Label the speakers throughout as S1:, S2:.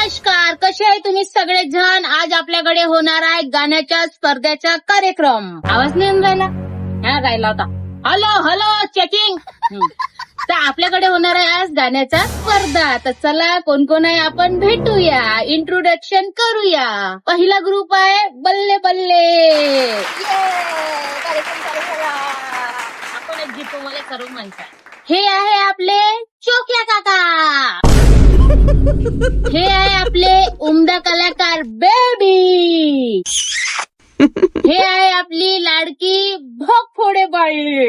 S1: नमस्कार, कसे आहे तुम्ही सगळेजण? आज आपल्याकडे होणार आहे गाण्याच्या स्पर्धेचा कार्यक्रम. आवाज नाही येऊन राहिला? हा राहिला होता. Hello hello checking. तर आपल्याकडे होणार आहे आज गाण्याचा स्पर्धा. तर चला कोण कोण आहे आपण भेटूया, इंट्रोडक्शन करूया. पहिला ग्रुप आहे बल्ले बल्ले. आपण एक जितो मला सर्व माणसं. हे आहे आपले चोक्या काका. हे आहे आपले उमदा कलाकार बेबी. हे आहे आपली लाडकी भोगफोडे बाई.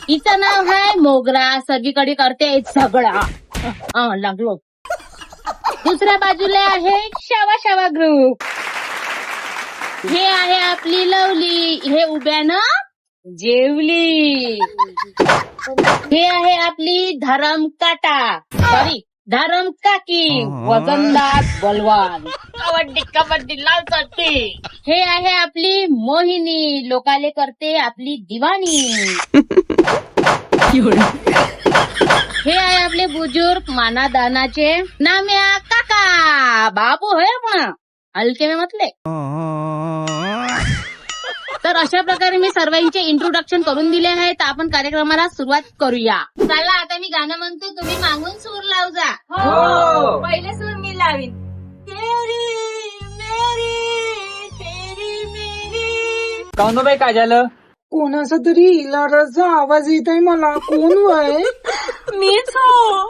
S1: हिचं नाव आहे मोगरा. सगळीकडे करते झगडा. लागलो. दुसऱ्या बाजूला आहे शावा शावा ग्रुप. हे आहे आपली लवली. हे उभ्यानं जेवली. हे आहे आपली धरम काटा, सॉरी धरम काकी, वजनदार बलवान. कबड्डी कबड्डी लाल चट्टी. हे आहे आपली मोहिनी. लोकाले करते आपली दिवाणी. हे आहे आपले बुजुर्ग मानादानाचे नाम्या काका. बाबू है पण हलके में म्हटले. तर अशा प्रकारे मी सर्वांचे इंट्रोडक्शन करून दिले आहे. तर आपण कार्यक्रमाला सुरुवात करूया. चला आता मी गाणं म्हणतो, तुम्ही मागून सूर लाव जा.
S2: हो, पहिले सूर मी लावीन.
S1: तेरी मेरी तेरी मेरी.
S2: काऊन बाई काय झालं?
S3: कोणाचा तरी इलाराचा आवाज येत आहे मला. कोण वय?
S2: मीच हो.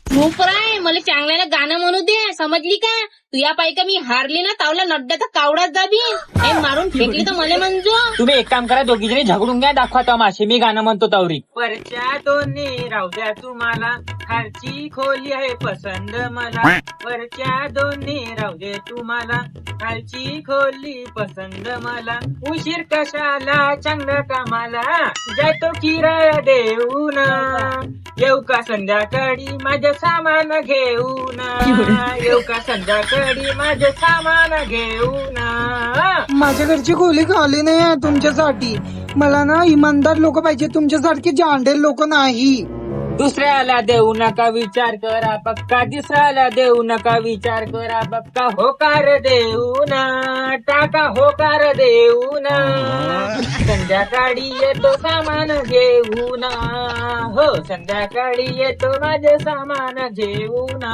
S1: चूप राय, मला चांगल्यानं गाणं म्हणू दे. समजली का? तुया पायका मी हारली ना तावला नड्ड्याचा कावडाच जाबी. हे मारून फेकली तर मला मंजू.
S2: तुम्ही एक काम करा, दोघी जणी झगडून घ्या, दाखवा तमाशे. मी गाणं म्हणतो तावरी. वरच्या दोन्ही राहू द्या तुम्हाला, खालची खोली आहे पसंद मला. वरच्या दोन्ही राहू दे तुम्हाला, खालची खोली पसंद मला. उशीर कशाला चांगलं कामाला, जातो किराया देऊन. येऊ का संध्याकाळी माझं सामान घेऊन. येऊ का संध्याकाळी माझं सामान घेऊन.
S3: माझ्या घरची खोली खाली नाही आहे तुमच्यासाठी. मला ना इमानदार लोक पाहिजे, तुमच्यासारखे जांडेल लोक नाही.
S2: दुसऱ्याला देऊ नका विचार करा पक्का, तिसऱ्याला देऊ नका विचार करा पक्का. होकार देऊन टाका, होकार देऊन. संध्याकाळी येतो सामान घेऊन. हो, संध्याकाळी येतो माझे सामान घेऊन.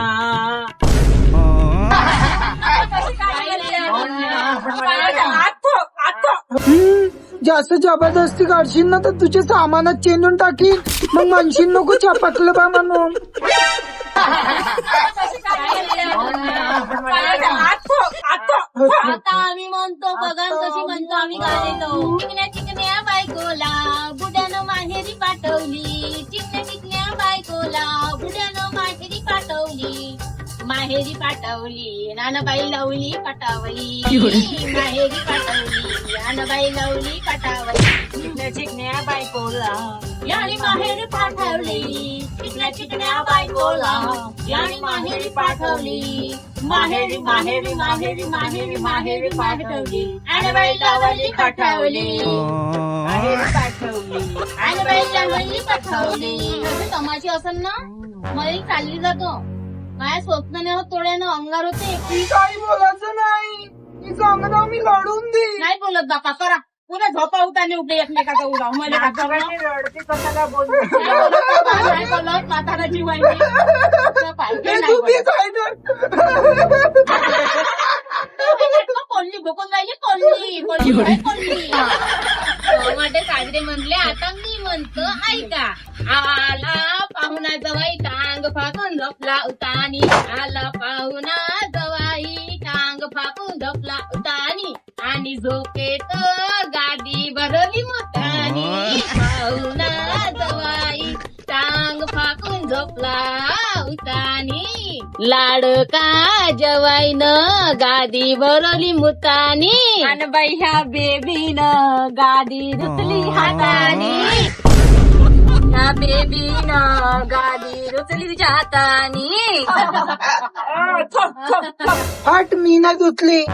S3: जास्त जबरदस्ती काढशील ना तर तुझे सामानात चेंडून टाकील. मग म्हणशील नको चपकलं बा म्हणून.
S1: आता आम्ही म्हणतो बघा कशी म्हणतो आम्ही गाणं. चिकन्या चिकन्या बायकोला बुड्यानं माहेरी पाठवली. चिकन्या चिकन्या बायकोला बुड्यानं माहेरी पाठवली. माहेरी पाठवली नानबाई लावली पटावली. माहेरी पाठवली नानबाई लावली पटावली.
S2: चिकन्या चिकन्या बायकोला
S1: यानी माहेरी पाठवली. चिकन्या चिकन्या बायकोला यानी माहेरी पाठवली. माहेरी माहेरी माहेरी माहेरी माहेरी पाठवली. नानबाई लावली पटावली.
S2: माहेरी पाठवली.
S1: नानबाई लावली पटावली. असं तमाशी असेल ना, मला चालली जातो. काय स्वप्न नाही होत, थोड्यानं अंगार होते.
S3: ती काही बोलायचं नाही. ती सांगत आम्ही लढून दे.
S1: नाही बोलत बापा, करा पुन्हा झोपा उताने उठले एकमेकाचा उडा. मला काय करणार?
S2: रडते कशाला बोल.
S1: नाही बोलत म्हातारा जीव आहे मी.
S3: हे तू बी काय तर.
S1: कोल्ली भोकून राहिली. कोल्ली कोल्ली कोल्ली टमाटे साजरे म्हणले. आता मी म्हणतो ऐका. आला पाहुणा जवाई टांग फाकून झोपला उतानी. आला पाहुणा जवाई टांग फाकून झोपला उतानी. आणि झोपेत गाडी भरली मोतानी. पाहुणा जवाई टांग फाकून झोपला उतानी. लाडका जवाईनं गादी भरली मुतानी.
S2: आणि बाई ह्या बेबीनं गाडी रुचली हातानी. ह्या बेबीनं गाडी रुचली तिच्या हातानी.
S3: हट, मी नाही धुतली.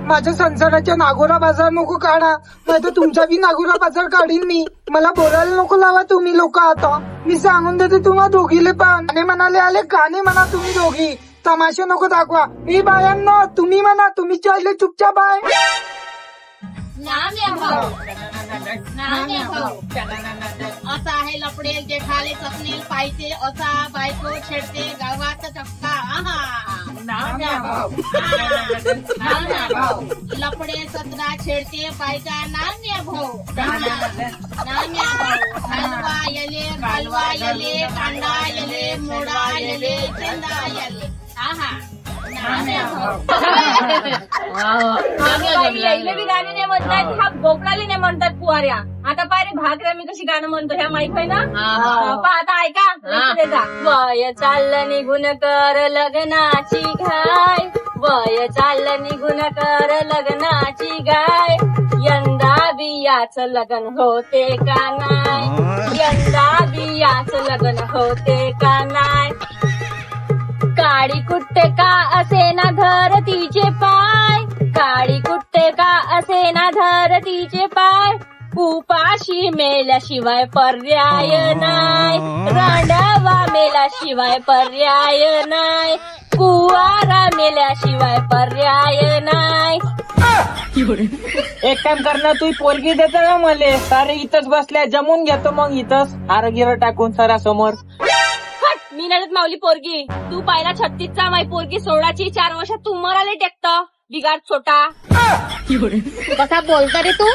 S3: माझ्या संसाराच्या नागोरा बाजार नको काढा, नाही तर तुमचा बी नागोरा बाजार काढीन मी. मला बोलायला नको लावा तुम्ही लोक. आता मी सांगून देते तुम्हा दोघीले पण. गाणे म्हणाले आले, गाणे म्हणा तुम्ही दोघी. तमाशा नको दाखवा. मी बायांनो तुम्ही म्हणा, तुम्ही चालले चुपचाप आहे.
S1: नाम्या भाऊ नाम्या भाऊ असा आहे लपडेल जेठाले चपनेल पाहिजे असा बायको छेडते गावात चक्का. नाम्या भाऊ नाम्या भाऊ लपडे सतना छेडते बायका. नाम्या भाऊ नाम्या भाऊ हलवा यले घालवा यले कांदा यले मोडा यले चेंदा यले. नाम्या भाऊ
S4: यायले बी गाणे नाही म्हणतात, हा बोकडाले नाही म्हणतात पुवाऱ्या. आता पाय रे भाकऱ्या मी कशी गाणं म्हणतो ह्या माहित आहे ना. पहा आता ऐका, लक्ष देता. वय चाललं निघून कर लग्नाची घाय, वय चाललं निघून कर लग्नाची गाय. यंदा बियाचं लग्न होते का नाय, यंदा बियाचं लग्न होते का नाय. काळी कुट्टे का असे ना धरतीचे पाय, काळी कुट्टे का असे ना धरतीचे पाय. उपाशी मेल्याशिवाय पर्याय नाय, रांडावा मेल्याशिवाय पर्याय नाय, कुवारा मेल्याशिवाय पर्याय नाय.
S2: एक काम कर ना, तू पोरगी देतो ना मले. सारे इथंच बसल्या, जमून घेतो मग इथंच हारगिर टाकून सरा समोर.
S4: मी नडत माऊली पोरगी, तू पाहिला 36चा माई पोरगी 16ची. 4 वर्षात तू मराले टेकत बिगाड छोटा.
S1: कसा बोलतो रे तू?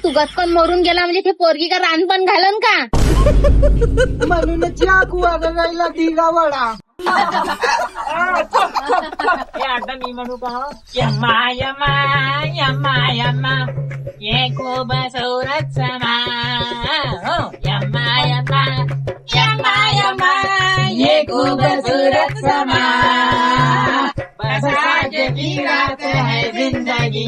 S1: तू गचकन मरून गेला म्हणजे ते पोरगी का रानपण घालन का?
S3: म्हणूनच या कुवारायला दिला वडा.
S2: आता मी म्हणू का? यम्मा यम्मा यम्मा यम्मा ये खूप सौरच समा. यम्मा यम्मा यम्मा यम्मा ये खूप सूरत समा. बस आज की रात है जिंदगी,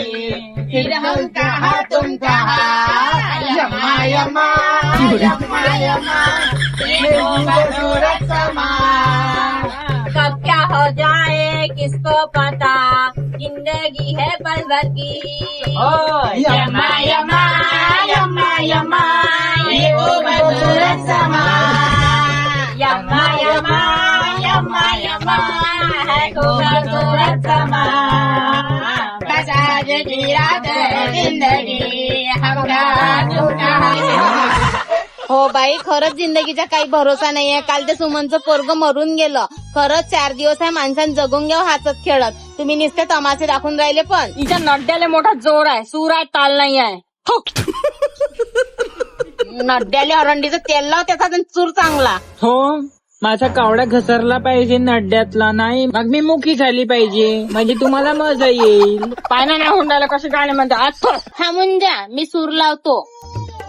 S2: फिर हम कहाँ तुम कहाँ. यम्मा यम्मा यम्मा यम्मा ये खूप सूरत समा.
S4: कब क्या हो जाए किसको पता, जिंदगी है पल भर की.
S2: यम्मा यम्मा यम्मा यम्मा ये खूप सूरत समा.
S4: यम्मा यम्मा यम्मा यम्मा है खूबसूरत समा.
S2: बस आज की रात है जिंदगी, हम कहाँ तुम कहाँ.
S1: हो बाई, खरंच जिंदगीचा काही भरोसा नाहीये. काल ते सुमनचं पोरग मरून गेलं. खरंच 4 दिवस आहे माणसानं जगून घ्यावं हातात खेळत. तुम्ही नुसते तमाशे दाखवून राहिले. पण
S4: हिच्या नड्याला मोठा जोर आहे, सूर आहे, ताल नाही आहे.
S1: नड्याले अरंडीचं तेल लाव, त्याचा चूर चांगला.
S2: हो, माझा कावडा घसरला पाहिजे नड्यातला, नाही मग मी मुखी झाली पाहिजे, म्हणजे तुम्हाला मजा येईल.
S4: पायना नाही हुंडायला कसे गाणे म्हणते. आज
S1: थांबून द्या, मी सूर लावतो.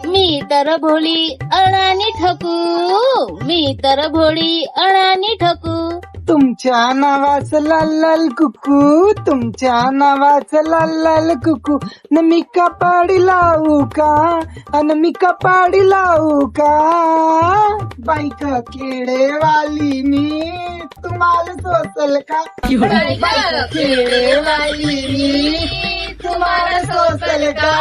S1: मी तर भोळी अणानी ठकू, मी तर भोळी अणानी ठकू.
S3: तुमच्या नावाचं लाल लाल कुकू, तुमच्या नावाचं लाल लाल कुकू. न मी कपाडी लावू का, अन मी कपाडी लावू का. बाईक खेडेवाली मी तुम्हाला सोसल का, खेडेवाली मी तुम्हाला सोसल का.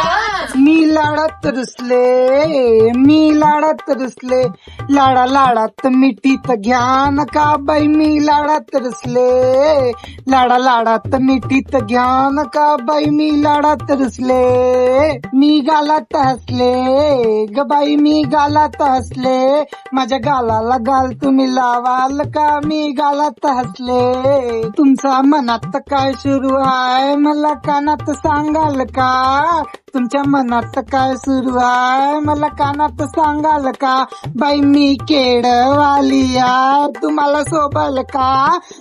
S3: मी लाडात रुसले, मी लाडात रुसले, लाडा लाडात मिठीत घ्यान का बाई. मी लाडात रुसले, लाडा लाडात मिठीत घ्यान का बाई. मी लाडात रुसले, मी गालात हसले ग बाई. मी गालात हसले, माझ्या गालाला गाल तुम्ही लावाल का. मी गालात हसले. तुमच्या मनात काय सुरू आहे मला कानात सांगाल का. तुमच्या मनात काय सुरू आहे मला कानात सांगाल का. बाई मी केडवाली आहे तुम्हाला सोबल का.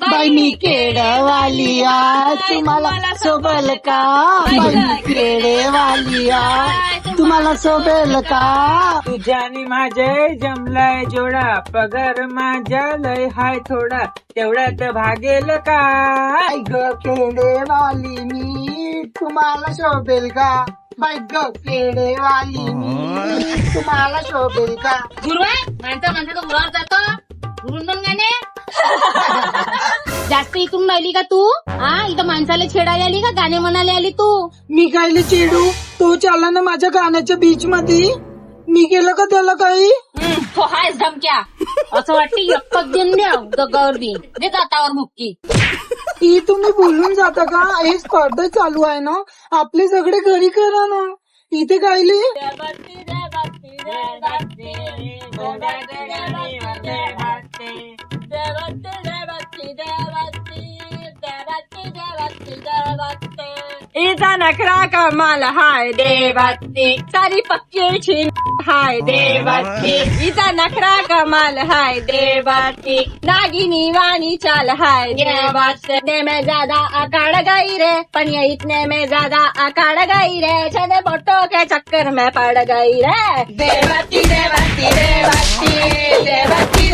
S3: बाई मी केडवाली आहे तुम्हाला सोबल का. बाई मी केडवाली आहे तुम्हाला सोबेल का.
S2: तुझ्यानी माझ्या जमलाय जोडा, पगार माझ्या लय हाय थोडा, तेवढ्यात भागेल का.
S3: बाई ग केडेवाली मी तुम्हाला शोभेल का. बाई ग केडेवाली मी तुम्हाला शोभेल का.
S1: गुरुवार माणसाचं उरावर जातो गुरुन पण गाणे. जास्त इकडून राहिली का तू? इथं माणसाला छेडायला आली का गाणे म्हणायला आली तू?
S3: मी कायले चिडू, तो चालला ना माझ्या गाण्याच्या बीच मध्ये. मी केलं का त्याला काही.
S4: तो हायच धमक्या.
S1: असं वाटतं एकच देऊन द्या दगावर बी दे दातावर मुक्की.
S3: ही तुम्ही बोलून जाता का? हे स्पर्धा चालू आहे ना, आपले सगळे घरी करा ना. इथे गायले
S4: इथं नखरा कमाल हाय देवाती सारी पक्की छीन हाय देवाती इथं नखरा कमाल हाय देवाती नागिनी वाणी चाल हाय देवाती इतने में ज्यादा अकाड़ गई रे पनिया इतने में ज्यादा अकाड़ गई रे छने बोटो के चक्कर में पड़ गई रे देवाती देवाती देवाती देवाती देवाती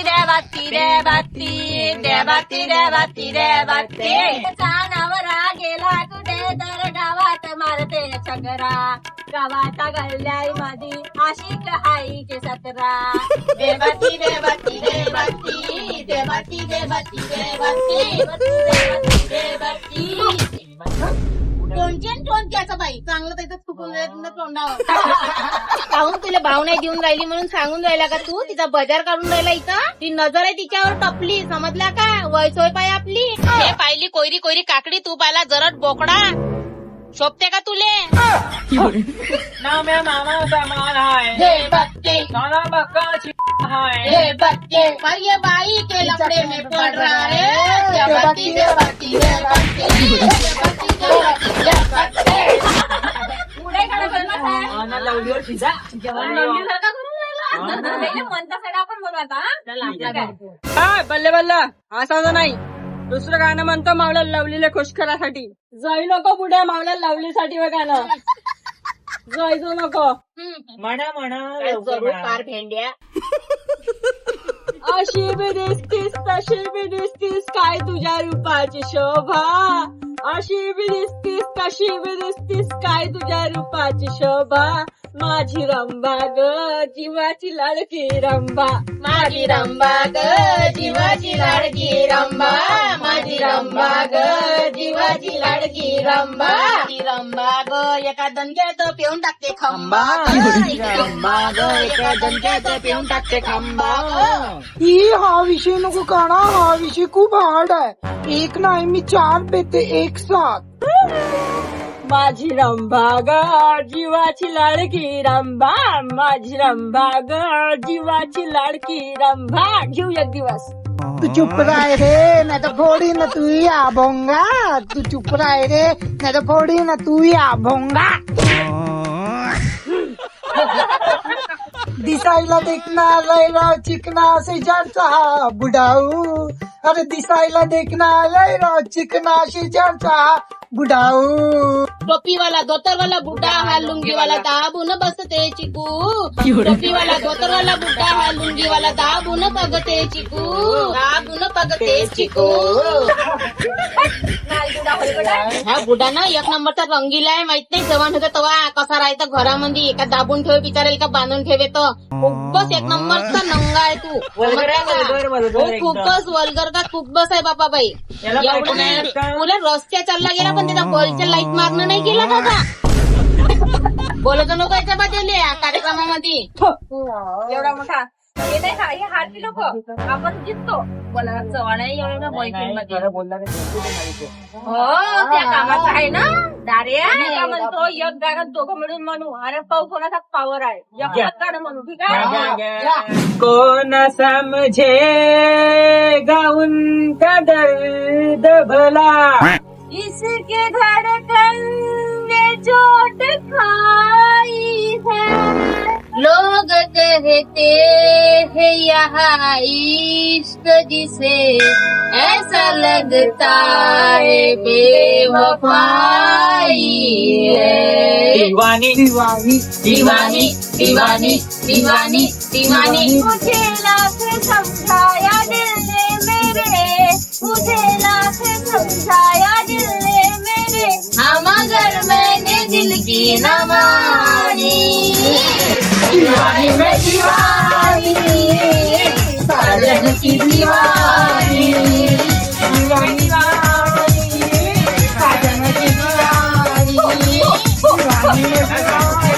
S4: देवाती देवाती देवाती देवाती देवाती देवाती चानावरा गेला कुठे तर गावात मारते चकरा गावात गल्ल्याई मधी आशिक आईचे सतरा देवाती देवाती देवाती देवाती देवाती देवाती देवाती
S1: टोनक्याचं बाई चांगलं त्याच्यात चुकून तोंडावर पाहून तुला भाव नाही देऊन राहिली म्हणून सांगून राहिला का तू? तिचा बाजार काढून राहिला इथं. ती नजर आहे तिच्यावर टपली, समजल्या का? वयसोय पाय आपली. हे पाहिली कोयरी कोयरी काकडी तू पाहिला जरट बोकडा शोभते का तुले?
S2: ना म्या मामा समान हाय
S1: हे बच्चे
S2: नाना बक्का हाय
S1: हे बच्चे पर ये बाई के लफड़े में पड़ रहा है. देवाती देवाती देवाती देवाती देवाती
S4: पुढे कडे बनवत आहे
S2: ना लवलीवर शिजा
S4: नंदीसारखा करून राहिला. पहिले म्हणता सगळं आपण बोलू आता.
S5: हा बल्ले बल्ला असा नाही. दुसरं गाणं म्हणतो मावळ्या लवलीला खुश करासाठी. जाई नको पुढे मावळ्या लवलीसाठी व गाणं जायचो नको.
S2: म्हणा म्हणा
S1: जरूर पार भेंड्या.
S5: अशी बी दिसतीस तशी बी दिसतीस काय तुझ्या रूपाची शोभा. अशी बी दिसतीस तशी बी दिसतीस काय तुझ्या रूपाची शोभा. माझी रंबा ग जीवाची लाडकी रंबा.
S1: माझी रंबा ग जीवाची लाडकी रंबा. माझी रंबा ग जीवाची लाडकी रंबा. ती रंबा ग एका दणक्यात पिऊन टाकते खंबा. रंबा ग एका दणक्यात पिऊन टाकते खंबा.
S3: ही हा विषय नको काढा, हा विषय खूप हार्ड आहे. एक नाही मी 4 पेते एक साथ.
S5: माझी रंबा ग जीवाची लाडकी रंबा. माझी रंबा ग जीवाची लाडकी रंबा. घेऊ एक दिवस.
S3: तू चुप राय रे नाही तर फोडी ना तू या भोंगा. तू चुप राय रे नाही तर फोडी ना तू या भोंगा. दिसायला देखना लैरा चिकना से जड़ता हा बुढ़ाऊ. अरे दिसायला देखना लैरा चिकना से जड़ता हा बुढ़ाऊ.
S1: टोपी वाला धोतर वाला बुड्ढा हा लुंगी वाला दाबून बसते चिकू. टोपी वाला धोतर वाला बुड्ढा हा लुंगी वाला दाबून बघते चिकू. दाबून बघते चिकू. हा बुड्ढा ना एक नंबरचा रंगीला आहे. माहित नाही जवान होतं तेव्हा कसा राहायचा घरामध्ये. एका दाबून ठेवे बिचारेल का बांधून ठेवे तर खूपच एक नंबरचा नंगा आहे तू. खूपच वल्गर का खूपच आहे बाबा बाई. एवढं नाही मुलं रस्त्या चालला गेला पण त्याचा बॉलच्या लाईट मारणं नाही केला दादा. बोलत नको याच्या बदले कार्यक्रमामध्ये.
S4: एवढा मोठा हे नाही हा हे हारली लोक आपण जिंकतो. बोला चव्हाण आहे एवढ्या बॉयफ्रेंड मध्ये. हो त्या कामाचं आहे ना दार्या का म्हणतो एक गाणं दोघं मिळून म्हणू. अरे पाऊ कोणाचा पावर आहे. एक गाणं म्हणू ठीक आहे.
S2: कोण समझे गाऊन का दर्द भला.
S4: इसके धड़कन ने चोट खाई है.
S1: लोग कहते हैं यहाँ इश्क जिसे ऐसा लगता है बेवफाई है.
S2: दीवानी
S3: दीवानी
S1: दीवानी दीवानी दीवानी दीवानी.
S4: मुझे लाख समझाया दिल ने मेरे. मुझे लाख समझाया दिल ने मेरे.
S1: हाँ मगर मैंने दिल की न मानी.
S3: दीवानी में दीवानी साजन की दीवानी. दीवानी साजन की दीवानी. दीवानी में दीवानी.